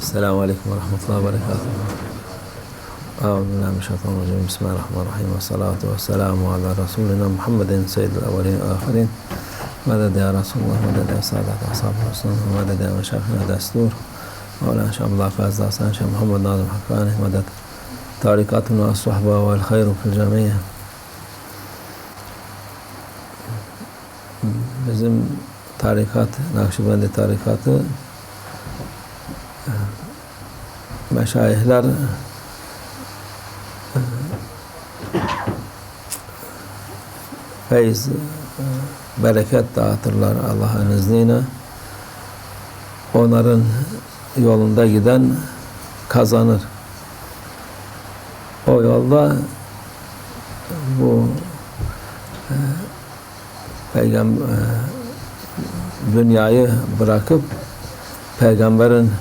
Esselamu Aleyküm ve Rahmetullahi ve Berekatuhu. Euzubillahimineşşeytanirracim. Bismillahirrahmanirrahim. Ve salatu ve selamu ala Resulina Muhammedin seyyidil evvelin ve ahirin. Meded ya Resulullah, meded ya Sadat Ashab-ı Resulullah, meded ya Meşakhina Destur. Mevlana Şamullah Fazla Hasan Şah Muhammed Nazım Hakkani, meded tarikatuna as-suhba vel hayru fil cemiyye. Bizim tarikat, Nakşibendi tarikatı meşayihler feyz, bereket dağıtırlar Allah'ın izniyle. Onların yolunda giden kazanır. O yolda bu peygamber dünyayı bırakıp peygamberin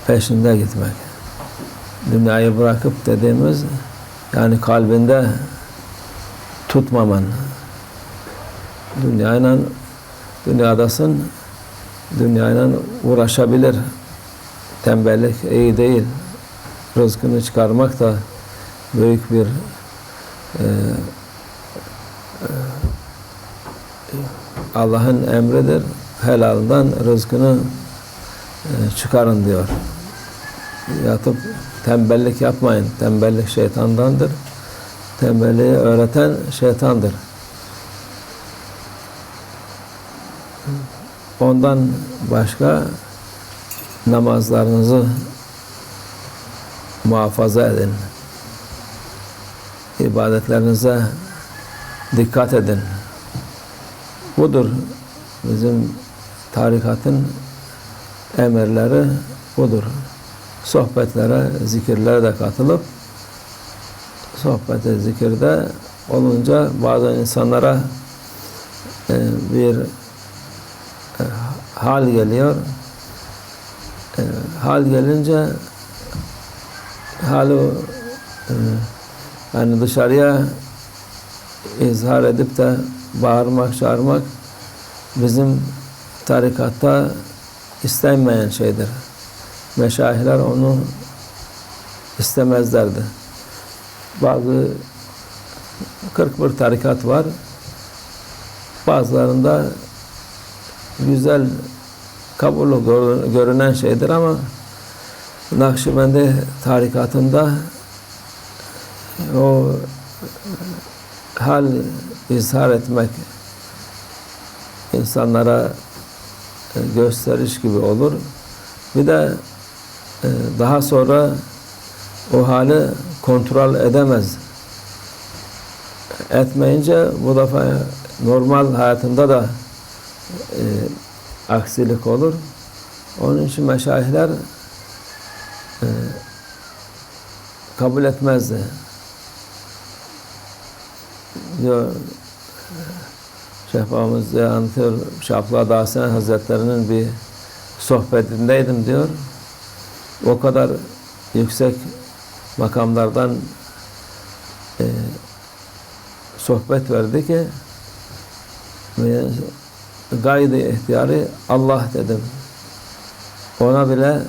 peşinde gitmek. Dünyayı bırakıp dediğimiz yani kalbinde tutmaman. Dünyadasın, dünyayla uğraşabilir. Tembellik iyi değil. Rızkını çıkarmak da büyük bir Allah'ın emridir. Helalından rızkını çıkarın diyor. Yatıp tembellik yapmayın. Tembellik şeytandandır. Tembelliği öğreten şeytandır. Ondan başka namazlarınızı muhafaza edin. İbadetlerinize dikkat edin. Budur bizim tarikatın emirleri, budur. Sohbetlere, zikirlere de katılıp sohbete, zikirde olunca bazı insanlara bir hal geliyor. Hal gelince halı yani dışarıya izhar edip de bağırmak, çağırmak bizim tarikatta istenmeyen şeydir. Meşayihler onu istemezlerdi. Bazı 41 tarikat var. Bazılarında güzel, kabul görünen şeydir ama Nakşibendi tarikatında o hal izhar etmek insanlara gösteriş gibi olur. Bir de daha sonra o hali kontrol edemez. Etmeyince bu defa normal hayatında da aksilik olur. Onun için meşayihler kabul etmezdi. Diyor Şehbamız diye anlatıyor, Şafla Dağsen Hazretleri'nin bir sohbetindeydim diyor. O kadar yüksek makamlardan sohbet verdi ki gayri ihtiyari Allah dedim. Ona bile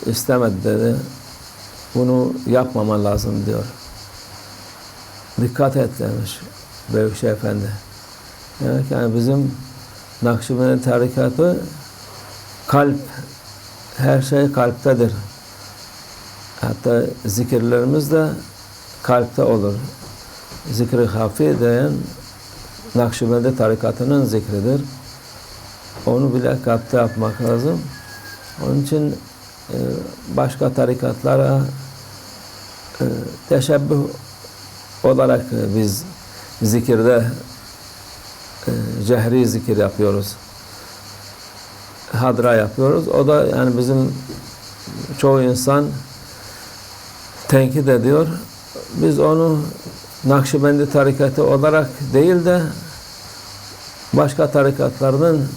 istemedi dedi. Bunu yapmaman lazım diyor. Dikkat et demiş Büyükşehir Efendi. Yani bizim Nakşibendi tarikatı kalp, her şey kalptedir. Hatta zikirlerimiz de kalpte olur. Zikri hafi diyen Nakşibendi tarikatının zikridir. Onu bile kalpte yapmak lazım. Onun için başka tarikatlara teşebbüh olarak biz zikirde cehri zikir yapıyoruz. Hadra yapıyoruz. O da yani bizim çoğu insan tenkit ediyor. Biz onu Nakşibendi tarikatı olarak değil de başka tarikatlarının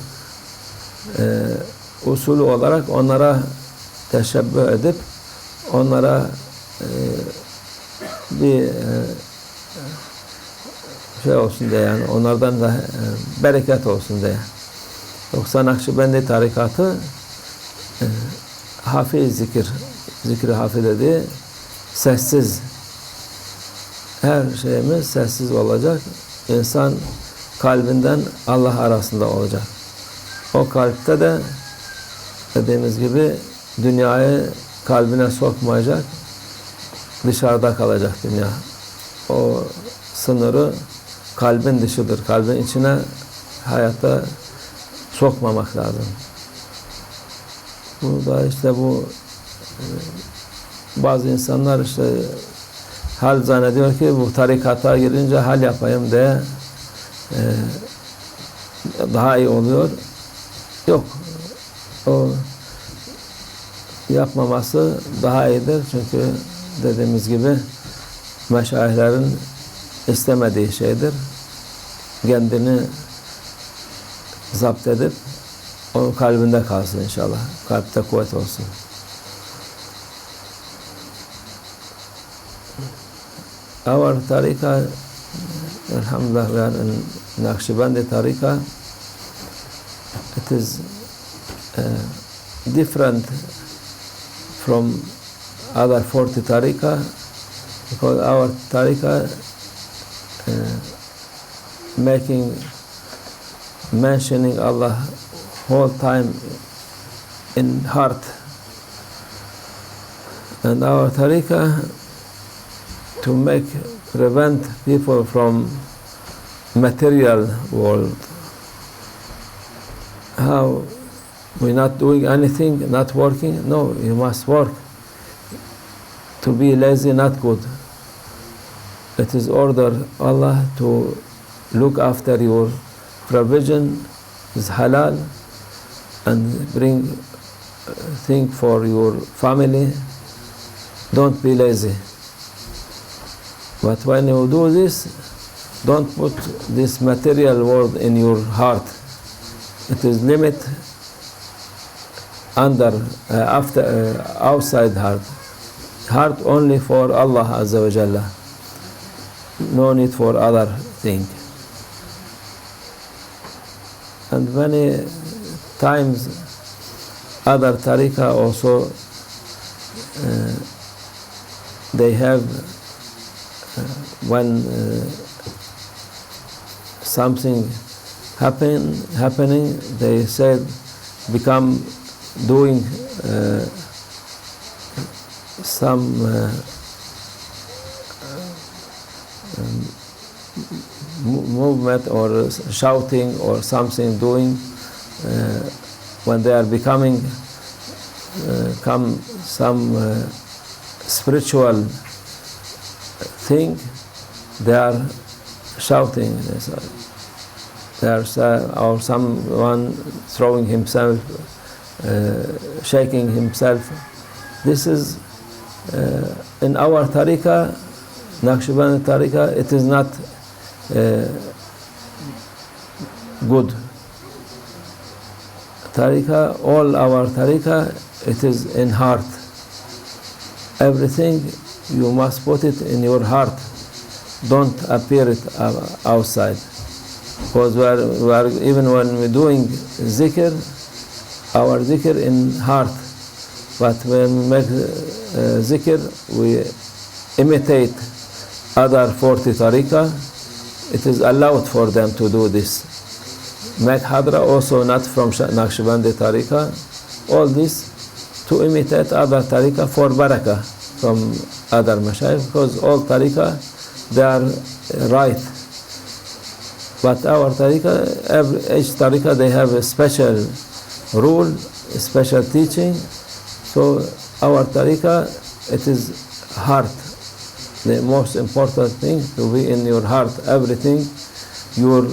usulü olarak onlara teşebbüh edip onlara bir şey olsun diye yani onlardan da bereket olsun diye. Yoksa Nakşibendi tarikatı Hafi zikir, zikri hafi dedi, sessiz. Her şeyimiz sessiz olacak. İnsan kalbinden Allah arasında olacak. O kalpte de dediğimiz gibi dünyayı kalbine sokmayacak, dışarıda kalacak dünya. O sınırı kalbin dışıdır. Kalbin içine hayatta sokmamak lazım. Bu da işte bu bazı insanlar işte hal zannediyor ki bu tarikata girince hal yapayım diye daha iyi oluyor. Yok. O yapmaması daha iyidir. Çünkü dediğimiz gibi meşayihlerin istemediği şeydir. Kendini zapt edip onun kalbinde kalsın inşallah. Kalpte kuvvet olsun. Our tariqa, alhamdulillah, we are in Naqshbandi tariqa. It is different from other 40 tariqa because our tariqa mentioning Allah whole time in heart, and our tariqa to prevent people from material world. How we're not doing anything, not working? No, you must work. To be lazy, not good. It is order Allah to look after your provision is halal and bring thing for your family. Don't be lazy. But when you do this, don't put this material world in your heart. It is limit outside heart. Heart only for Allah Azza wa Jalla. No need for other thing. And many times other tariqa also they have when something happening, they said become doing some movement or shouting or something doing when they are becoming some spiritual thing, they are shouting, or someone throwing himself, shaking himself. This is in our tariqa, Naqshbandi tariqa, it is not good. Tariqa, all our tariqa, it is in heart. Everything you must put it in your heart. Don't appear it outside. Because we are even when we're doing zikr, our zikr in heart. But when we make zikr, we imitate other 40 tariqa. It is allowed for them to do this. Make hadra also not from Naqshbandi tariqa. All this to imitate other tariqa for barakah from other mashayikh, because all tariqa, they are right. But our tariqa, each tariqa, they have a special rule, a special teaching. So our tariqa, it is heart. The most important thing to be in your heart. Everything, your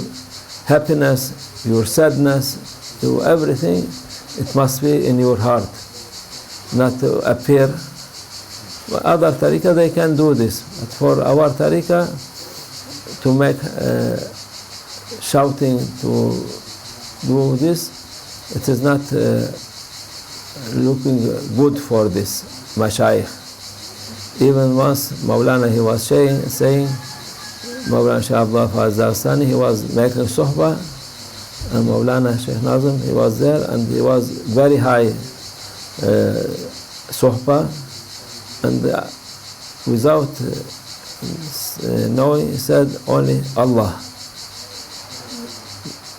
happiness, your sadness, everything, it must be in your heart, not to appear. Other tariqa, they can do this. But for our tariqa, to make shouting, to do this, it is not looking good for this mashayikh. Even once Mawlana, he was saying Mawlana Shaykh Abdullah Faiz Dastani, he was making suhbah, and Mawlana Shaykh Nazim, he was there, and he was very high suhbah, and without knowing, he said only Allah.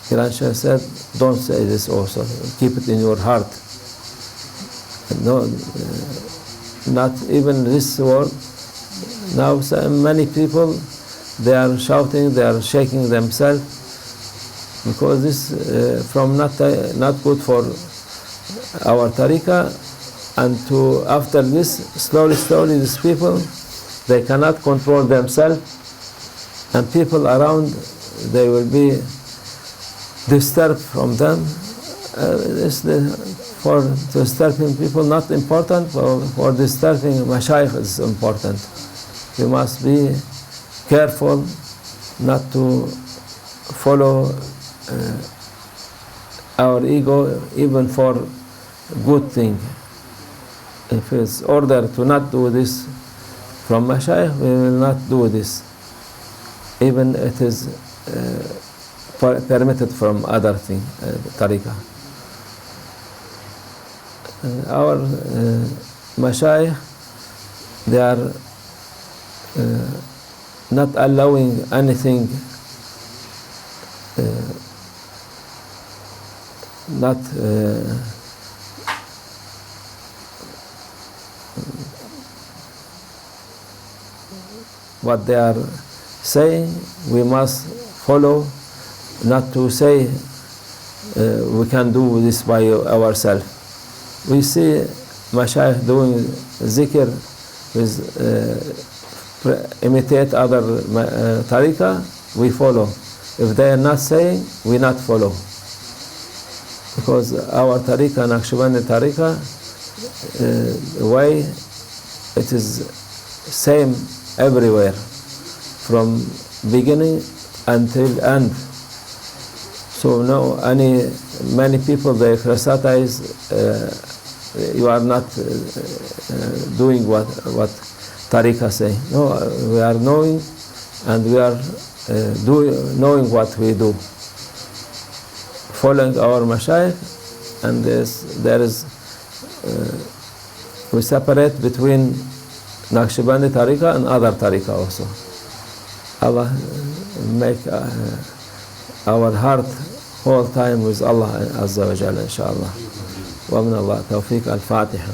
Grand Sheikh said, don't say this also, keep it in your heart. No, not even this word. Now many people, they are shouting, they are shaking themselves, because this from not good for our tariqah. And after this, slowly these people, they cannot control themselves, and people around, they will be disturbed from them. For disturbing people not important, but for disturbing mashayikh is important. We must be careful not to follow our ego, even for good thing. If it's ordered to not do this from mashayikh, we will not do this, even it is permitted from other thing, tariqah. Our mashayikh, they are not allowing anything, not what they are saying, we must follow, not to say we can do this by ourselves. We see mashayikh doing zikr, imitate other tariqah, we follow. If they are not saying, we not follow. Because our tariqah, Naqshbandi tariqah, way it is same everywhere, from beginning until end. So no, many people, they criticize, you are not doing what tariqah say. No, we are knowing, and we are knowing what we do, following our mashayikh, and there is we separate between Naqshbandi tariqah and other tariqah also. Allah make our heart whole time with Allah Azza wa Jalla, inshallah. Wa min Allah tawfiq. Al-Fatiha.